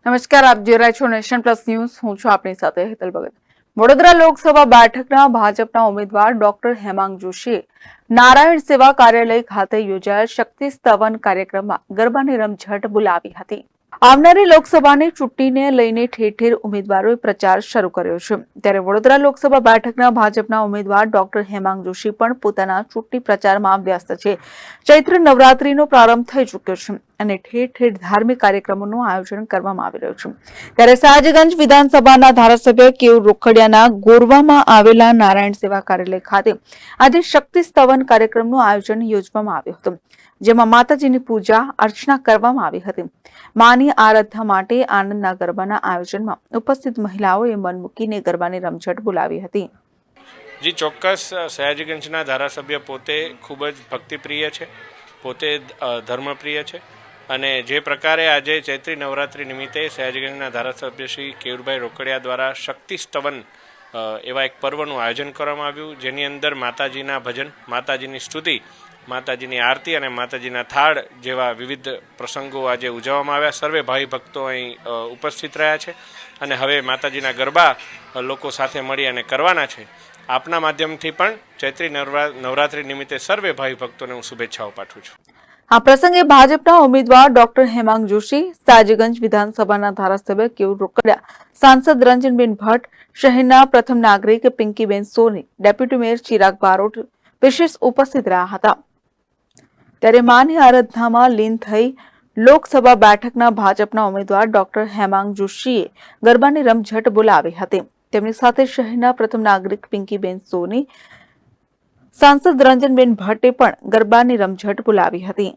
નમસ્કાર, આપ જોઈ રહ્યા છો નેશન પ્લસ ન્યૂઝ. હું છું આપની સાથે હેતલ ભગત. વડોદરા લોકસભા બેઠકના ભાજપના ઉમેદવાર ડોક્ટર હેમાંગ જોશીએ નારાયણ સેવા કાર્યાલય ખાતે યોજાયેલ શક્તિ સ્તવન કાર્યક્રમમાં ગરબાની રમઝટ બોલાવી હતી. આવનારી લોકસભાની ચૂંટણીને લઈને ઠેર ઠેર ઉમેદવારોએ પ્રચાર શરૂ કર્યો છે. ત્યારે વડોદરા લોકસભા બેઠકના ભાજપના ઉમેદવાર ડોક્ટર હેમાંગ જોશી પણ પોતાના ચૂંટણી પ્રચારમાં વ્યસ્ત છે. ચૈત્ર નવરાત્રીનો પ્રારંભ થઈ ચૂક્યો છે અને ઠેર ઠેર ધાર્મિક કાર્યક્રમોનું આયોજન કરવામાં આવી રહ્યું છે. ત્યારે સયાજગંજ વિધાનસભાના ધારાસભ્ય કેયુર રોકડિયાના ગોરવામાં આવેલા નારાયણ સેવા કાર્યાલય ખાતે આજે શક્તિ સ્તવન કાર્યક્રમનું આયોજન યોજવામાં આવ્યું હતું, જેમાં માતાજીની પૂજા અર્ચના કરવામાં આવી હતી. માની આરાધના માટે આનંદના ગરબાના આયોજનમાં ઉપસ્થિત મહિલાઓએ મન મૂકીને ગરબાની રમઝટ બોલાવી હતી. જી ચોક્કસ, સયાજીગંજના ધારાસભ્ય પોતે ખૂબ જ ભક્તિપ્રિય છે, પોતે ધર્મપ્રિય છે અને જે પ્રકારે આજે ચૈત્રી નવરાત્રિ નિમિત્તે સયાજીગંજના ધારાસભ્ય શ્રી કેયુરભાઈ રોકડિયા દ્વારા શક્તિ સ્તવન એવા એક પર્વનું આયોજન કરવામાં આવ્યું, જેની અંદર માતાજીના ભજન, માતાજીની સ્તુતિ, માતાજીની આરતી અને માતાજીના થાળ જેવા વિવિધ પ્રસંગો આજે ઉજવવામાં આવ્યા. સર્વે ભાવિ ભક્તો અહીં ઉપસ્થિત રહ્યા છે અને હવે માતાજીના ગરબા લોકો સાથે મળી અને કરવાના છે. આપના માધ્યમથી પણ ચૈત્રી નવરાત્રિ નિમિત્તે સર્વે ભાવિ ભક્તોને હું શુભેચ્છાઓ પાઠવું છું. આ પ્રસંગે ભાજપના ઉમેદવાર ડોક્ટર હેમાંગ જોશી, સયાજીગંજ વિધાનસભાના ધારાસભ્ય કેયુર રોકડિયા, સાંસદ રંજનબેન ભટ્ટ, શહેરના પ્રથમ નાગરિક પિંકીબેન સોની, ડેપ્યુટી મેયર ચિરાગ બારોટ વિશેષ ઉપસ્થિત રહ્યા હતા. ત્યારે માની આરાધનામાં લીન થઈ લોકસભા બેઠકના ભાજપના ઉમેદવાર ડોક્ટર હેમાંગ જોશીએ ગરબાની રમઝટ બોલાવી હતી. તેમની સાથે શહેરના પ્રથમ નાગરિક પિંકીબેન સોની, સાંસદ રંજનબેન ભટ્ટે પણ ગરબાની રમઝટ બોલાવી હતી.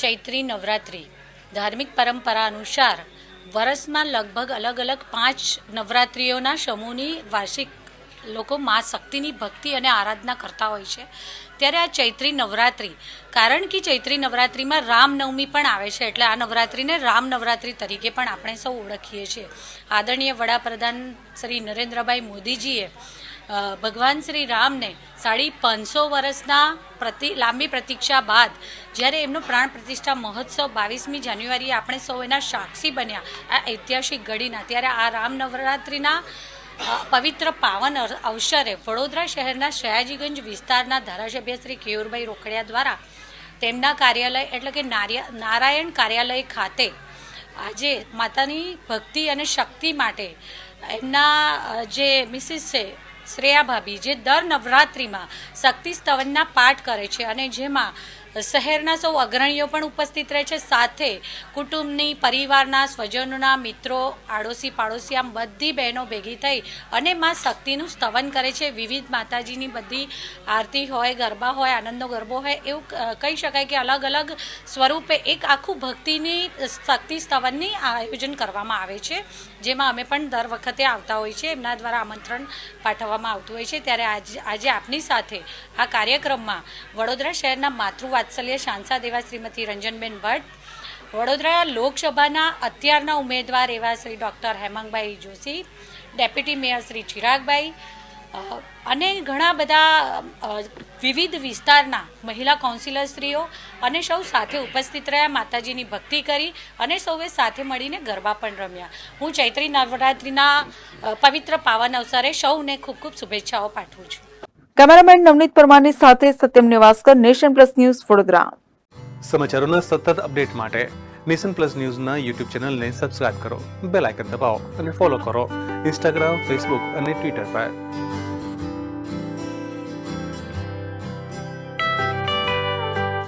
ચૈત્રી નવરાત્રિ ધાર્મિક પરંપરા અનુસાર વર્ષમાં લગભગ અલગ અલગ 5 નવરાત્રિઓના સમૂહની વાર્ષિક લોકો મા શક્તિની ભક્તિ અને આરાધના કરતા હોય છે. ત્યારે આ ચૈત્રી નવરાત્રિ, કારણ કે ચૈત્રી નવરાત્રિમાં રામનવમી પણ આવે છે, એટલે આ નવરાત્રિને રામ નવરાત્રિ તરીકે પણ આપણે સૌ ઓળખીએ છીએ. આદરણીય વડાપ્રધાન શ્રી નરેન્દ્રભાઈ મોદીજીએ ભગવાન શ્રી રામને 550 વર્ષના લાંબી પ્રતીક્ષા બાદ જ્યારે એમનો પ્રાણ પ્રતિષ્ઠા મહોત્સવ 22મી જાન્યુઆરીએ આપણે સૌ એના સાક્ષી બન્યા આ ઐતિહાસિક ઘડીના, ત્યારે આ રામ નવરાત્રિના પવિત્ર પાવન અવસરે વડોદરા શહેરના સયાજીગંજ વિસ્તારના ધારાસભ્ય શ્રી કેયુરભાઈ રોકડિયા દ્વારા તેમના કાર્યાલય એટલે કે નારાયણ કાર્યાલય ખાતે આજે માતાની ભક્તિ અને શક્તિ માટે એમના જે મિસિસ છે શ્રેયા ભાભી, જે દર નવરાત્રિમાં શક્તિ સ્તવનના પાઠ કરે છે અને જેમાં શહેરના સૌ અગ્રણીઓ પણ ઉપસ્થિત રહે છે, સાથે કુટુંબની, પરિવારના, સ્વજનોના, મિત્રો, આડોશી પાડોશી આમ બધી બહેનો ભેગી થઈ અને માં શક્તિનું સ્તવન કરે છે. વિવિધ માતાજીની બધી આરતી હોય, ગરબા હોય, આનંદનો ગરબો હોય, એવું કહી શકાય કે અલગ અલગ સ્વરૂપે એક આખું ભક્તિની શક્તિ સ્તવનની આયોજન કરવામાં આવે છે, જેમાં અમે પણ દર વખતે આવતા હોઈએ છીએ. એમના દ્વારા આમંત્રણ પાઠવવામાં આવતું હોય છે. ત્યારે આજે આપની સાથે આ કાર્યક્રમમાં વડોદરા શહેરના માતૃવાત્સલ્ય સાંસદ એવા શ્રીમતી રંજનબેન ભટ્ટ, વડોદરા લોકસભાના અત્યારના ઉમેદવાર એવા Shri doctor Hemangbhai Joshi, deputy mayor Shri Chiragbhai અને ઘણા બધા વિવિધ વિસ્તારના મહિલા કાઉન્સિલરશ્રીઓ અને સૌ સાથે ઉપસ્થિત રહ્યા, માતાજીની ભક્તિ કરી અને સૌએ સાથે મળીને ગરબા પણ રમ્યા. હું ચૈત્રી નવરાત્રિના પવિત્ર પાવન અવસરે સૌને ખૂબ ખૂબ શુભેચ્છાઓ પાઠવું છું. કેમેરામેન નવનીત પરમારની સાથે Satyam Nivaskar, nation plus news, Vadodara. સમાચારોના સતત અપડેટ માટે નેશન પ્લસ ન્યૂઝના યુટ્યુબ ચેનલને સબસ્ક્રાઇબ કરો, બેલ આઇકન દબાવો અને ફોલો કરો ઇન્સ્ટાગ્રામ, ફેસબુક અને ટ્વિટર પર.